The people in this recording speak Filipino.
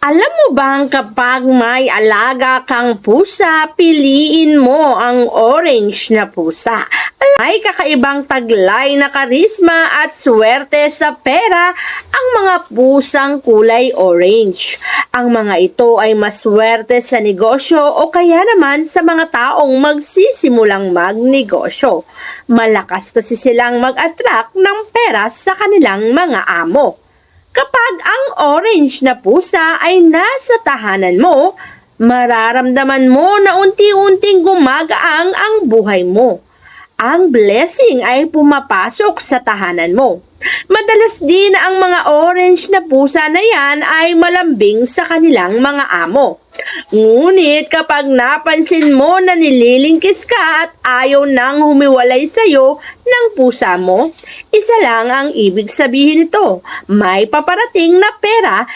Alam mo bang kapag may alaga kang pusa, piliin mo ang orange na pusa. May kakaibang taglay na karisma at swerte sa pera ang mga pusang kulay orange. Ang mga ito ay maswerte sa negosyo o kaya naman sa mga taong magsisimulang magnegosyo. Malakas kasi silang mag-attract ng pera sa kanilang mga amo. Kapag ang orange na pusa ay nasa tahanan mo, mararamdaman mo na unti-unting gumagaang ang buhay mo. Ang blessing ay pumapasok sa tahanan mo. Madalas din ang mga orange na pusa na yan ay malambing sa kanilang mga amo. Ngunit kapag napansin mo na nililingkis ka at ayaw nang humiwalay sa'yo ng pusa mo, isa lang ang ibig sabihin nito, may paparating na pera